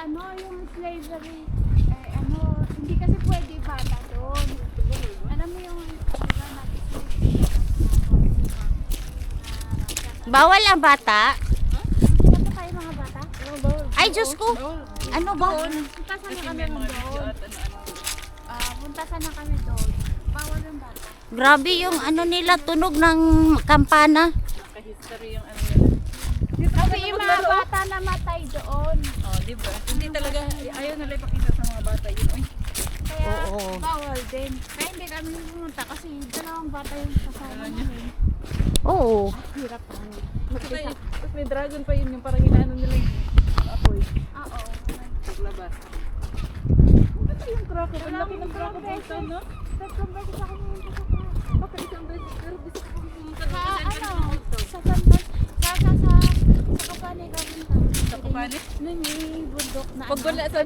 ano, yung slavery, hindi kasi pwede bata doon. Alam mo yung, diba, Bawal ang bata? hindi na kayo mga bata? Ay, Diyos ko. Ano ba? Punta sana kami doon. Punta sana kami doon. Bawal yung bata. Grabe yung ano nila, tunog ng kampana. Naka-history yung ano nila. Kasi yung mga bata namatay doon. Oh, di ba? Hindi talaga, ayaw nila ipakita sa mga bata yun. Ay, Kaya Oo. bawal din. Kaya hindi kami pumunta kasi dalawang bata yung kasama namin. Oo. Hirap namin. tapos may dragon pa yun, yung parang inaano nila yung apoy. Oo. Paglabas. Ano yung crocodile? Ang laki ng crocodile to, no? Tatlong beses ako pumunta sa Baka isang beses, pero gusto ko pumunta Sa doon. sa Santos, sa Kapane ka punta. Sa Kupane? Nun yung bundok na Pag wala sa